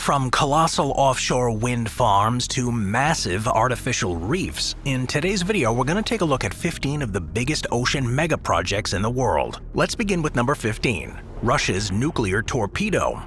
From colossal offshore wind farms to massive artificial reefs, in today's video we're going to take a look at 15 of the biggest ocean megaprojects in the world. Let's begin with number 15, Russia's nuclear torpedo.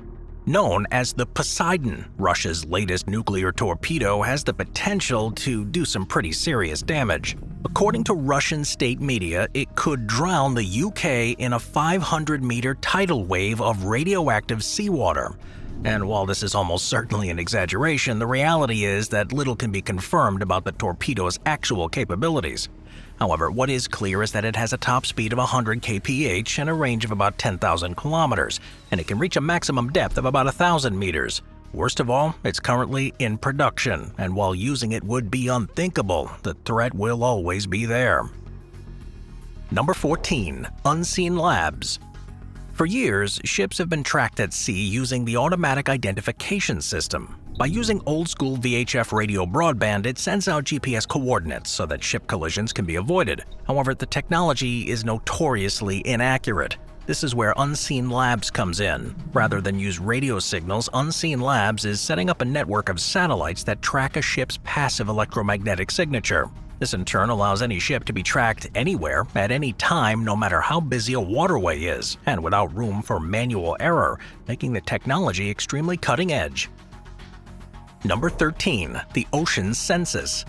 Known as the Poseidon, Russia's latest nuclear torpedo has the potential to do some pretty serious damage. According to Russian state media, it could drown the UK in a 500-meter tidal wave of radioactive seawater. And while this is almost certainly an exaggeration, the reality is that little can be confirmed about the torpedo's actual capabilities. However, what is clear is that it has a top speed of 100 kph and a range of about 10,000 kilometers, and it can reach a maximum depth of about 1,000 meters. Worst of all, it's currently in production, and while using it would be unthinkable, the threat will always be there. Number 14. Unseen Labs. For years, ships have been tracked at sea using the automatic identification system. By using old-school VHF radio broadband, it sends out GPS coordinates so that ship collisions can be avoided. However, the technology is notoriously inaccurate. This is where Unseen Labs comes in. Rather than use radio signals, Unseen Labs is setting up a network of satellites that track a ship's passive electromagnetic signature. This in turn allows any ship to be tracked anywhere, at any time, no matter how busy a waterway is, and without room for manual error, making the technology extremely cutting edge. Number 13. The Ocean Census.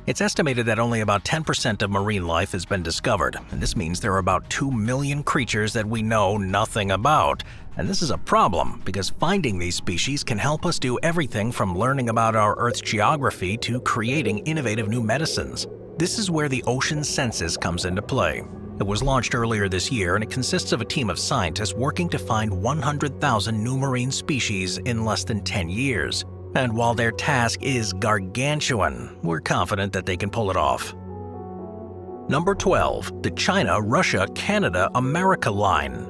It's estimated that only about 10% of marine life has been discovered, and this means there are about 2 million creatures that we know nothing about. And this is a problem, because finding these species can help us do everything from learning about our Earth's geography to creating innovative new medicines. This is where the Ocean Census comes into play. It was launched earlier this year, and it consists of a team of scientists working to find 100,000 new marine species in less than 10 years. And while their task is gargantuan, we're confident that they can pull it off. Number 12. The China-Russia-Canada-America line.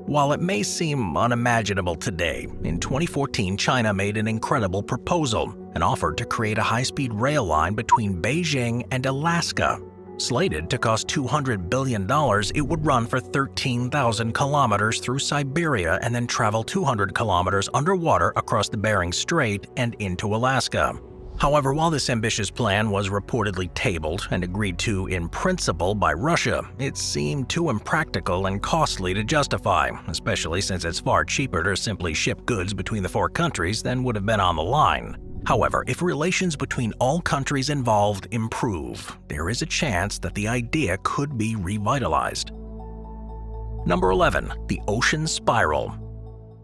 While it may seem unimaginable today, in 2014 China made an incredible proposal and offered to create a high-speed rail line between Beijing and Alaska. Slated to cost $200 billion, it would run for 13,000 kilometers through Siberia and then travel 200 kilometers underwater across the Bering Strait and into Alaska. However, while this ambitious plan was reportedly tabled and agreed to in principle by Russia, it seemed too impractical and costly to justify, especially since it's far cheaper to simply ship goods between the four countries than would have been on the line. However, if relations between all countries involved improve, there is a chance that the idea could be revitalized. Number 11. The Ocean Spiral.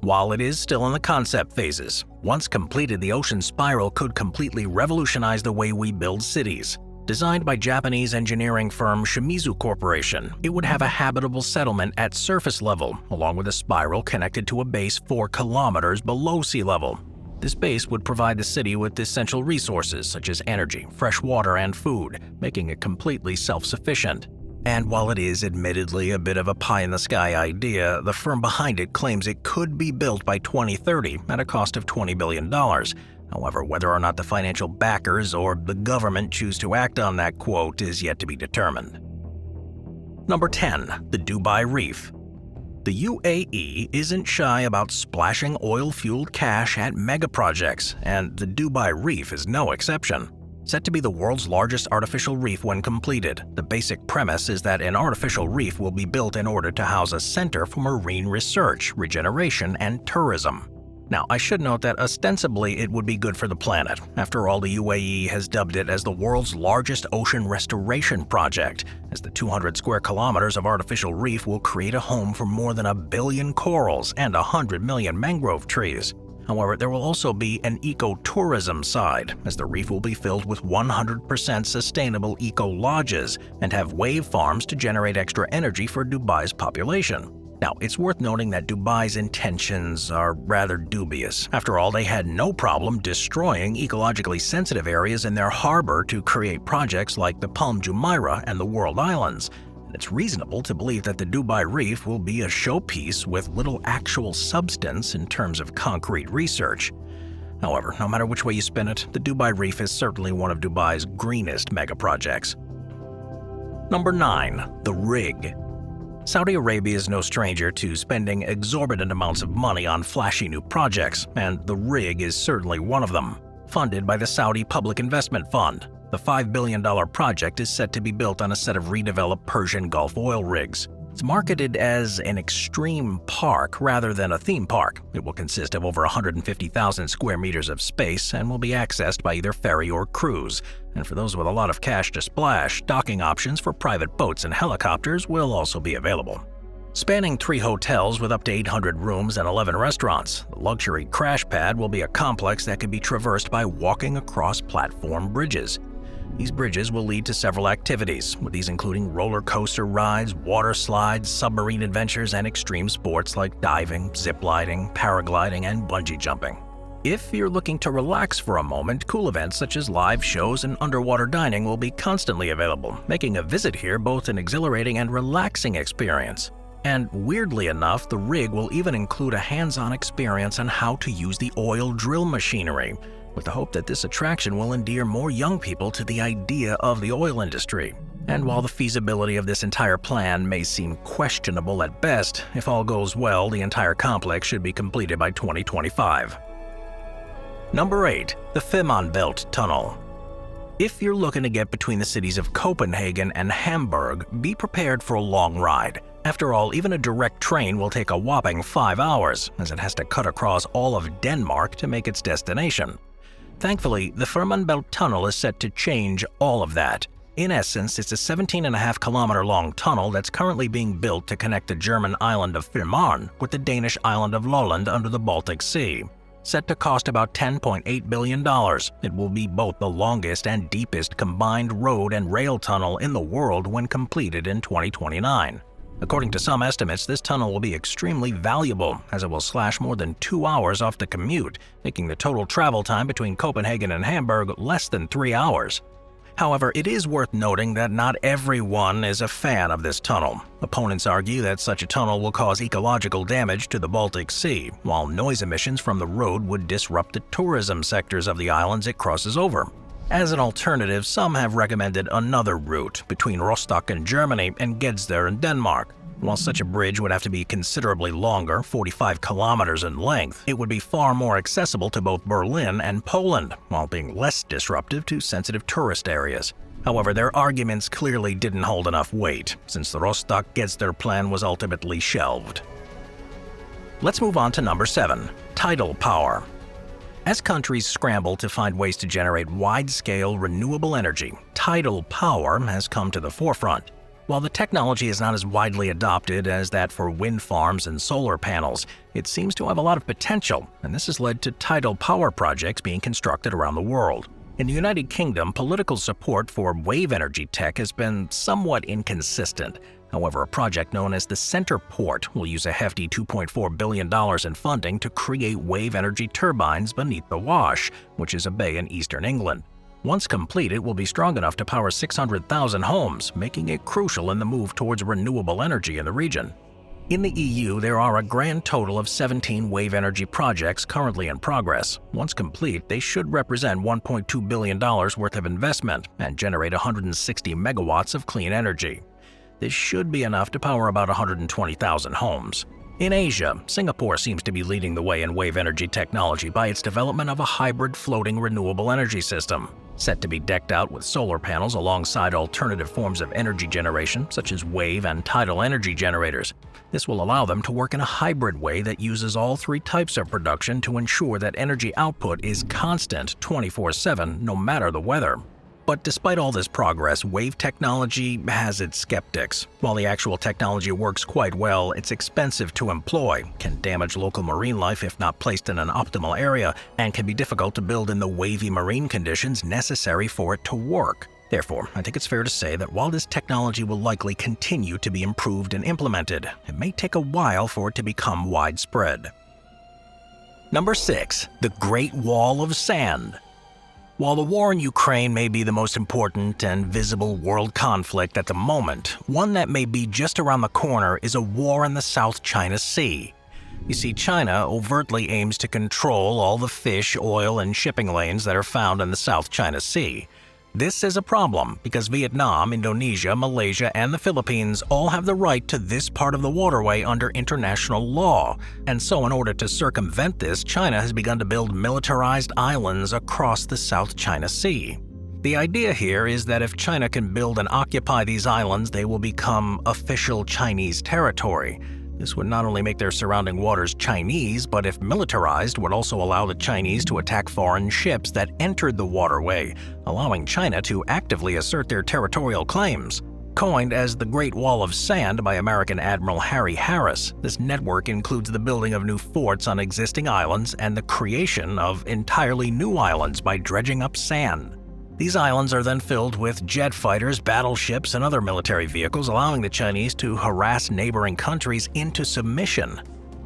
While it is still in the concept phases, once completed, the ocean spiral could completely revolutionize the way we build cities. Designed by Japanese engineering firm Shimizu Corporation, it would have a habitable settlement at surface level, along with a spiral connected to a base 4 kilometers below sea level. This base would provide the city with essential resources such as energy, fresh water, and food, making it completely self-sufficient. And while it is admittedly a bit of a pie-in-the-sky idea, the firm behind it claims it could be built by 2030 at a cost of $20 billion. However, whether or not the financial backers or the government choose to act on that quote is yet to be determined. Number 10. The Dubai Reef. The UAE isn't shy about splashing oil-fueled cash at megaprojects, and the Dubai Reef is no exception. Set to be the world's largest artificial reef when completed, the basic premise is that an artificial reef will be built in order to house a center for marine research, regeneration, and tourism. Now, I should note that ostensibly it would be good for the planet. After all, the UAE has dubbed it as the world's largest ocean restoration project, as the 200 square kilometers of artificial reef will create a home for more than 1 billion corals and 100 million mangrove trees. However, there will also be an eco-tourism side, as the reef will be filled with 100% sustainable eco-lodges and have wave farms to generate extra energy for Dubai's population. Now, it's worth noting that Dubai's intentions are rather dubious. After all, they had no problem destroying ecologically sensitive areas in their harbor to create projects like the Palm Jumeirah and the World Islands. It's reasonable to believe that the Dubai Reef will be a showpiece with little actual substance in terms of concrete research. However, no matter which way you spin it, the Dubai Reef is certainly one of Dubai's greenest megaprojects. Number 9. The Rig. Saudi Arabia is no stranger to spending exorbitant amounts of money on flashy new projects, and the rig is certainly one of them. Funded by the Saudi Public Investment Fund, the $5 billion project is set to be built on a set of redeveloped Persian Gulf oil rigs. It's marketed as an extreme park rather than a theme park. It will consist of over 150,000 square meters of space and will be accessed by either ferry or cruise. And for those with a lot of cash to splash, docking options for private boats and helicopters will also be available. Spanning 3 hotels with up to 800 rooms and 11 restaurants, the luxury crash pad will be a complex that can be traversed by walking across platform bridges. These bridges will lead to several activities, with these including roller coaster rides, water slides, submarine adventures, and extreme sports like diving, ziplining, paragliding, and bungee jumping. If you're looking to relax for a moment, cool events such as live shows and underwater dining will be constantly available, making a visit here both an exhilarating and relaxing experience. And weirdly enough, the rig will even include a hands-on experience on how to use the oil drill machinery, with the hope that this attraction will endear more young people to the idea of the oil industry. And while the feasibility of this entire plan may seem questionable at best, if all goes well, the entire complex should be completed by 2025. Number 8. The Fehmarnbelt Tunnel. If you're looking to get between the cities of Copenhagen and Hamburg, be prepared for a long ride. After all, even a direct train will take a whopping 5 hours, as it has to cut across all of Denmark to make its destination. Thankfully, the Fehmarnbelt Tunnel is set to change all of that. In essence, it's a 17.5-kilometer-long tunnel that's currently being built to connect the German island of Fehmarn with the Danish island of Lolland under the Baltic Sea. Set to cost about $10.8 billion, it will be both the longest and deepest combined road and rail tunnel in the world when completed in 2029. According to some estimates, this tunnel will be extremely valuable, as it will slash more than 2 hours off the commute, making the total travel time between Copenhagen and Hamburg less than 3 hours. However, it is worth noting that not everyone is a fan of this tunnel. Opponents argue that such a tunnel will cause ecological damage to the Baltic Sea, while noise emissions from the road would disrupt the tourism sectors of the islands it crosses over. As an alternative, some have recommended another route between Rostock in Germany and Gedser in Denmark. While such a bridge would have to be considerably longer, 45 kilometers in length, it would be far more accessible to both Berlin and Poland, while being less disruptive to sensitive tourist areas. However, their arguments clearly didn't hold enough weight, since the Rostock-Gedser plan was ultimately shelved. Let's move on to number 7, Tidal Power. As countries scramble to find ways to generate wide-scale renewable energy, tidal power has come to the forefront. While the technology is not as widely adopted as that for wind farms and solar panels, it seems to have a lot of potential, and this has led to tidal power projects being constructed around the world. In the United Kingdom, political support for wave energy tech has been somewhat inconsistent. However, a project known as the Center Port will use a hefty $2.4 billion in funding to create wave energy turbines beneath the Wash, which is a bay in eastern England. Once complete, it will be strong enough to power 600,000 homes, making it crucial in the move towards renewable energy in the region. In the EU, there are a grand total of 17 wave energy projects currently in progress. Once complete, they should represent $1.2 billion worth of investment and generate 160 megawatts of clean energy. This should be enough to power about 120,000 homes. In Asia, Singapore seems to be leading the way in wave energy technology by its development of a hybrid floating renewable energy system. Set to be decked out with solar panels alongside alternative forms of energy generation, such as wave and tidal energy generators. This will allow them to work in a hybrid way that uses all 3 types of production to ensure that energy output is constant 24/7, no matter the weather. But despite all this progress, wave technology has its skeptics. While the actual technology works quite well, it's expensive to employ, can damage local marine life if not placed in an optimal area, and can be difficult to build in the wavy marine conditions necessary for it to work. Therefore, I think it's fair to say that while this technology will likely continue to be improved and implemented, it may take a while for it to become widespread. Number 6. The Great Wall of Sand. While the war in Ukraine may be the most important and visible world conflict at the moment, one that may be just around the corner is a war in the South China Sea. You see, China overtly aims to control all the fish, oil, and shipping lanes that are found in the South China Sea. This is a problem because Vietnam, Indonesia, Malaysia, and the Philippines all have the right to this part of the waterway under international law. And so in order to circumvent this, China has begun to build militarized islands across the South China Sea. The idea here is that if China can build and occupy these islands, they will become official Chinese territory. This would not only make their surrounding waters Chinese, but if militarized, would also allow the Chinese to attack foreign ships that entered the waterway, allowing China to actively assert their territorial claims. Coined as the Great Wall of Sand by American Admiral Harry Harris, this network includes the building of new forts on existing islands and the creation of entirely new islands by dredging up sand. These islands are then filled with jet fighters, battleships, and other military vehicles, allowing the Chinese to harass neighboring countries into submission.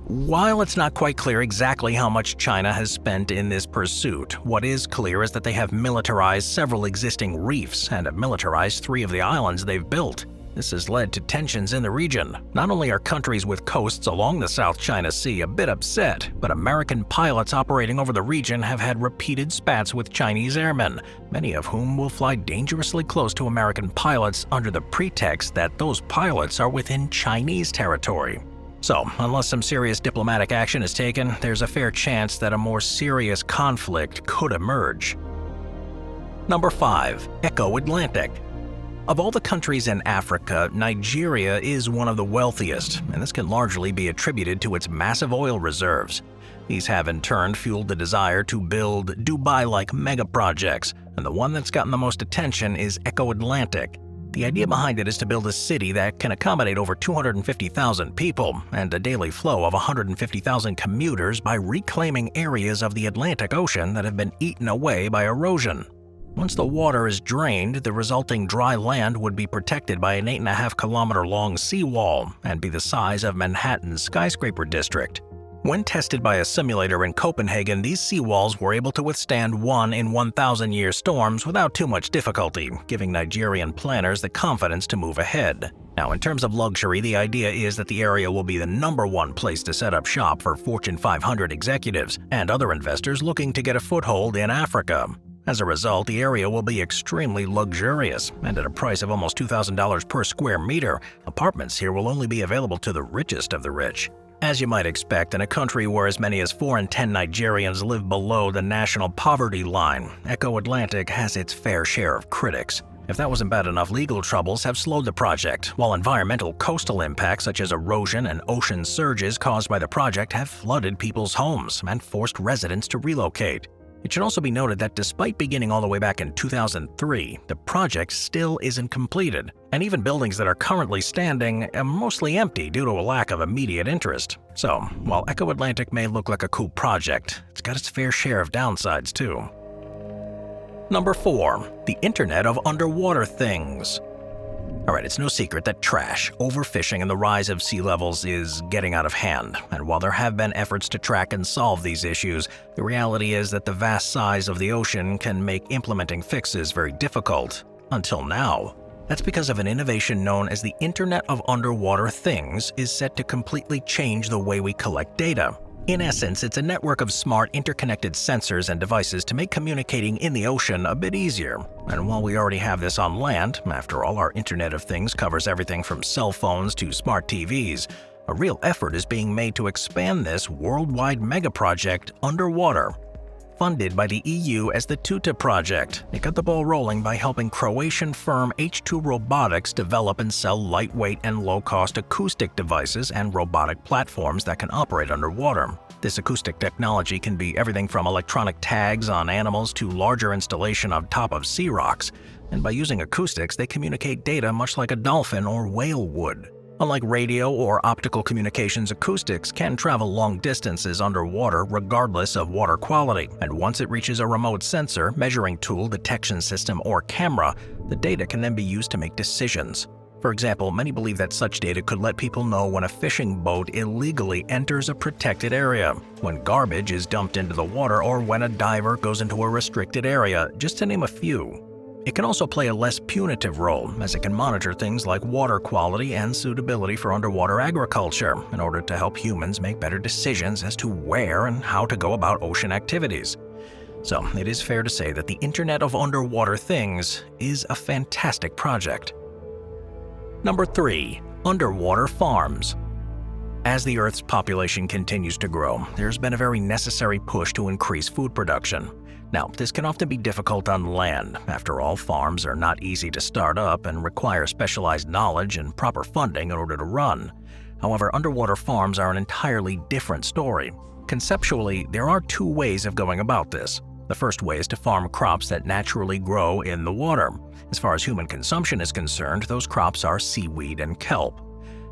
While it's not quite clear exactly how much China has spent in this pursuit, what is clear is that they have militarized several existing reefs and have militarized 3 of the islands they've built. This has led to tensions in the region. Not only are countries with coasts along the South China Sea a bit upset, but American pilots operating over the region have had repeated spats with Chinese airmen, many of whom will fly dangerously close to American pilots under the pretext that those pilots are within Chinese territory. So, unless some serious diplomatic action is taken, there's a fair chance that a more serious conflict could emerge. Number 5. Eco-Atlantic. Of all the countries in Africa, Nigeria is one of the wealthiest, and this can largely be attributed to its massive oil reserves. These have in turn fueled the desire to build Dubai-like megaprojects, and the one that's gotten the most attention is Eco-Atlantic. The idea behind it is to build a city that can accommodate over 250,000 people and a daily flow of 150,000 commuters by reclaiming areas of the Atlantic Ocean that have been eaten away by erosion. Once the water is drained, the resulting dry land would be protected by an 8.5-kilometer-long seawall and be the size of Manhattan's skyscraper district. When tested by a simulator in Copenhagen, these seawalls were able to withstand 1 in 1,000-year storms without too much difficulty, giving Nigerian planners the confidence to move ahead. Now, in terms of luxury, the idea is that the area will be the #1 place to set up shop for Fortune 500 executives and other investors looking to get a foothold in Africa. As a result, the area will be extremely luxurious, and at a price of almost $2,000 per square meter, apartments here will only be available to the richest of the rich. As you might expect, in a country where as many as 4 in 10 Nigerians live below the national poverty line, Eco-Atlantic has its fair share of critics. If that wasn't bad enough, legal troubles have slowed the project, while environmental coastal impacts such as erosion and ocean surges caused by the project have flooded people's homes and forced residents to relocate. It should also be noted that despite beginning all the way back in 2003, the project still isn't completed, and even buildings that are currently standing are mostly empty due to a lack of immediate interest. So, while Eco-Atlantic may look like a cool project, it's got its fair share of downsides too. Number 4. The Internet of Underwater Things. Alright, it's no secret that trash, overfishing, and the rise of sea levels is getting out of hand. And while there have been efforts to track and solve these issues, the reality is that the vast size of the ocean can make implementing fixes very difficult. Until now. That's because of an innovation known as the Internet of Underwater Things is set to completely change the way we collect data. In essence, it's a network of smart, interconnected sensors and devices to make communicating in the ocean a bit easier. And while we already have this on land, after all, our Internet of Things covers everything from cell phones to smart TVs, a real effort is being made to expand this worldwide megaproject underwater. Funded by the EU as the Tuta project, it got the ball rolling by helping Croatian firm H2 Robotics develop and sell lightweight and low-cost acoustic devices and robotic platforms that can operate underwater. This acoustic technology can be everything from electronic tags on animals to larger installation on top of sea rocks, and by using acoustics, they communicate data much like a dolphin or whale would. Unlike radio or optical communications, acoustics can travel long distances underwater regardless of water quality, and once it reaches a remote sensor, measuring tool, detection system, or camera, the data can then be used to make decisions. For example, many believe that such data could let people know when a fishing boat illegally enters a protected area, when garbage is dumped into the water, or when a diver goes into a restricted area, just to name a few. It can also play a less punitive role, as it can monitor things like water quality and suitability for underwater agriculture in order to help humans make better decisions as to where and how to go about ocean activities. So it is fair to say that the Internet of Underwater Things is a fantastic project. Number 3. Underwater farms. As the Earth's population continues to grow, there's been a very necessary push to increase food production. Now, this can often be difficult on land. After all, farms are not easy to start up and require specialized knowledge and proper funding in order to run. However, underwater farms are an entirely different story. Conceptually, there are 2 ways of going about this. The first way is to farm crops that naturally grow in the water. As far as human consumption is concerned, those crops are seaweed and kelp.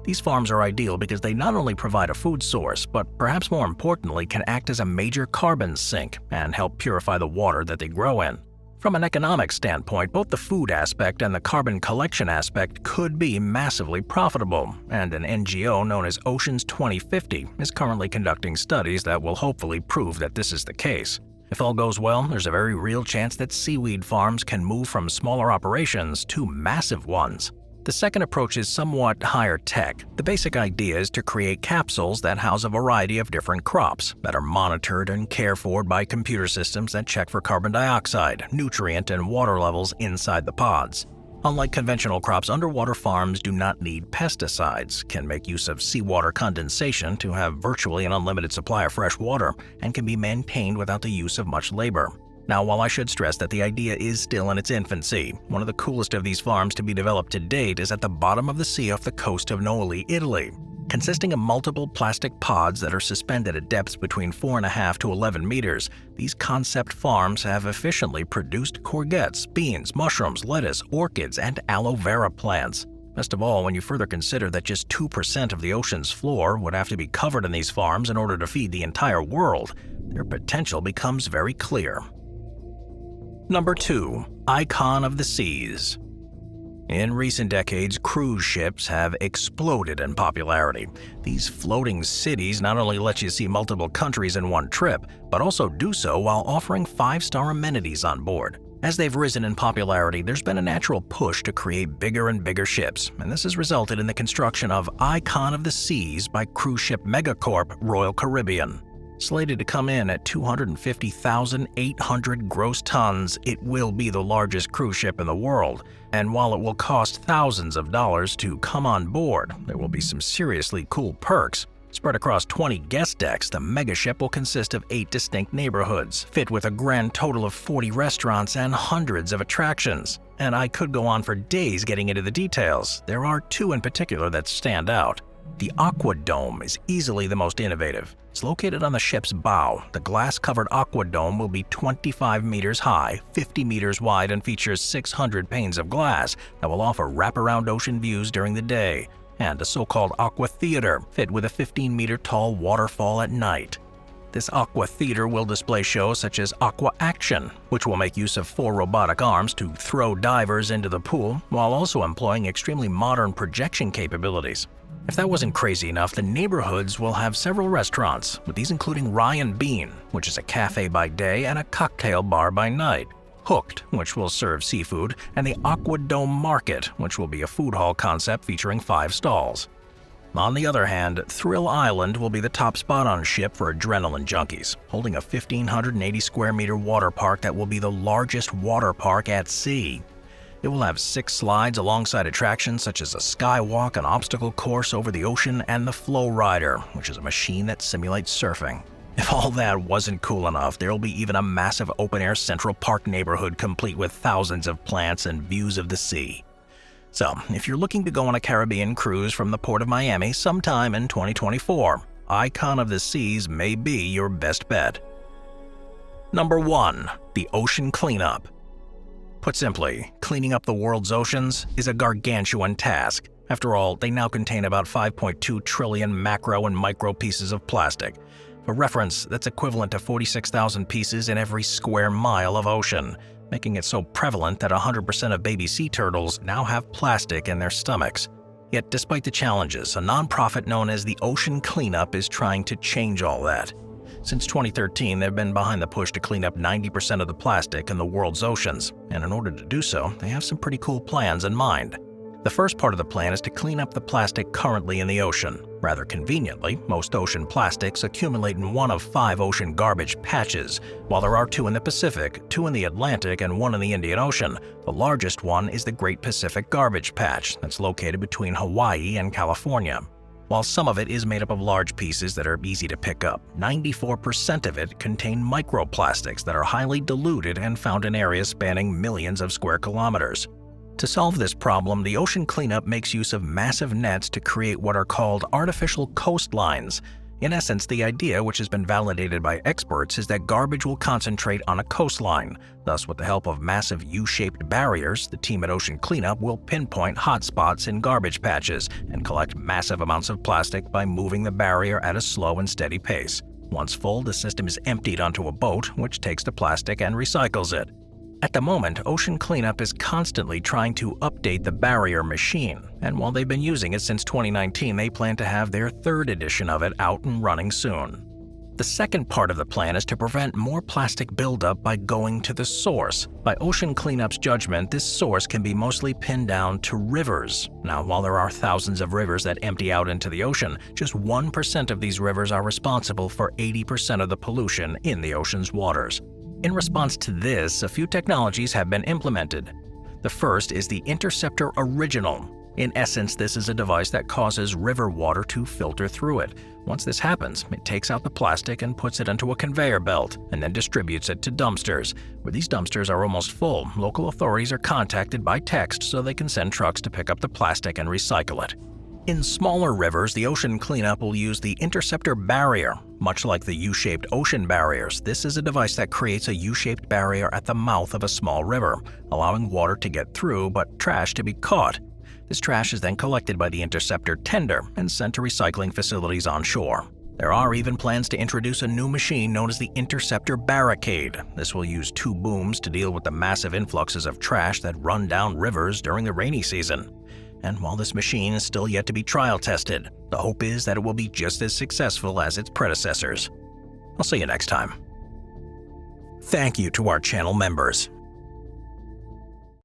These farms are ideal because they not only provide a food source, but perhaps more importantly can act as a major carbon sink and help purify the water that they grow in. From an economic standpoint, both the food aspect and the carbon collection aspect could be massively profitable, and an NGO known as Oceans 2050 is currently conducting studies that will hopefully prove that this is the case. If all goes well, there's a very real chance that seaweed farms can move from smaller operations to massive ones. The second approach is somewhat higher tech. The basic idea is to create capsules that house a variety of different crops that are monitored and cared for by computer systems that check for carbon dioxide, nutrient, and water levels inside the pods. Unlike conventional crops, underwater farms do not need pesticides, can make use of seawater condensation to have virtually an unlimited supply of fresh water, and can be maintained without the use of much labor. Now, while I should stress that the idea is still in its infancy, one of the coolest of these farms to be developed to date is at the bottom of the sea off the coast of Noli, Italy. Consisting of multiple plastic pods that are suspended at depths between 4.5 to 11 meters, these concept farms have efficiently produced courgettes, beans, mushrooms, lettuce, orchids, and aloe vera plants. Best of all, when you further consider that just 2% of the ocean's floor would have to be covered in these farms in order to feed the entire world, their potential becomes very clear. Number 2. Icon of the Seas. In recent decades, cruise ships have exploded in popularity. These floating cities not only let you see multiple countries in one trip, but also do so while offering 5-star amenities on board. As they've risen in popularity, there's been a natural push to create bigger and bigger ships, and this has resulted in the construction of Icon of the Seas by cruise ship Megacorp Royal Caribbean. Slated to come in at 250,800 gross tons, it will be the largest cruise ship in the world. And while it will cost thousands of dollars to come on board, there will be some seriously cool perks. Spread across 20 guest decks, the megaship will consist of 8 distinct neighborhoods, fit with a grand total of 40 restaurants and hundreds of attractions. And I could go on for days getting into the details. There are 2 in particular that stand out. The Aqua Dome is easily the most innovative. It's located on the ship's bow. The glass-covered Aqua Dome will be 25 meters high, 50 meters wide, and features 600 panes of glass that will offer wraparound ocean views during the day, and a so-called Aqua Theater, fit with a 15-meter-tall waterfall at night. This Aqua Theater will display shows such as Aqua Action, which will make use of 4 robotic arms to throw divers into the pool, while also employing extremely modern projection capabilities. If that wasn't crazy enough, the neighborhoods will have several restaurants, with these including Ryan Bean, which is a cafe by day and a cocktail bar by night, Hooked, which will serve seafood, and the Aqua Dome Market, which will be a food hall concept featuring 5 stalls. On the other hand, Thrill Island will be the top spot on ship for adrenaline junkies, holding a 1,580 square meter water park that will be the largest water park at sea. It will have 6 slides alongside attractions such as a skywalk, an obstacle course over the ocean, and the Flow Rider, which is a machine that simulates surfing. If all that wasn't cool enough, there will be even a massive open-air Central Park neighborhood complete with thousands of plants and views of the sea. So, if you're looking to go on a Caribbean cruise from the port of Miami sometime in 2024, Icon of the Seas may be your best bet. Number 1. The Ocean Cleanup. Put simply, cleaning up the world's oceans is a gargantuan task. After all, they now contain about 5.2 trillion macro and micro pieces of plastic. For reference, that's equivalent to 46,000 pieces in every square mile of ocean, making it so prevalent that 100% of baby sea turtles now have plastic in their stomachs. Yet despite the challenges, a nonprofit known as the Ocean Cleanup is trying to change all that. Since 2013, they've been behind the push to clean up 90% of the plastic in the world's oceans, and in order to do so, they have some pretty cool plans in mind. The first part of the plan is to clean up the plastic currently in the ocean. Rather conveniently, most ocean plastics accumulate in one of 5 ocean garbage patches. While there are 2 in the Pacific, 2 in the Atlantic, and 1 in the Indian Ocean, the largest one is the Great Pacific Garbage Patch that's located between Hawaii and California. While some of it is made up of large pieces that are easy to pick up, 94% of it contain microplastics that are highly diluted and found in areas spanning millions of square kilometers. To solve this problem, the ocean cleanup makes use of massive nets to create what are called artificial coastlines. In essence, the idea, which has been validated by experts, is that garbage will concentrate on a coastline. Thus, with the help of massive U-shaped barriers, the team at Ocean Cleanup will pinpoint hotspots in garbage patches and collect massive amounts of plastic by moving the barrier at a slow and steady pace. Once full, the system is emptied onto a boat, which takes the plastic and recycles it. At the moment, Ocean Cleanup is constantly trying to update the barrier machine, and while they've been using it since 2019, they plan to have their 3rd edition of it out and running soon. The second part of the plan is to prevent more plastic buildup by going to the source. By Ocean Cleanup's judgment, this source can be mostly pinned down to rivers. Now, while there are thousands of rivers that empty out into the ocean, just 1% of these rivers are responsible for 80% of the pollution in the ocean's waters. In response to this, a few technologies have been implemented. The first is the Interceptor Original. In essence, this is a device that causes river water to filter through it. Once this happens, it takes out the plastic and puts it onto a conveyor belt, and then distributes it to dumpsters. Where these dumpsters are almost full, local authorities are contacted by text so they can send trucks to pick up the plastic and recycle it. In smaller rivers, the Ocean Cleanup will use the Interceptor Barrier. Much like the U-shaped ocean barriers, this is a device that creates a U-shaped barrier at the mouth of a small river, allowing water to get through but trash to be caught. This trash is then collected by the Interceptor tender and sent to recycling facilities on shore. There are even plans to introduce a new machine known as the Interceptor Barricade. This will use 2 booms to deal with the massive influxes of trash that run down rivers during the rainy season. And while this machine is still yet to be trial tested, the hope is that it will be just as successful as its predecessors. I'll see you next time. Thank you to our channel members.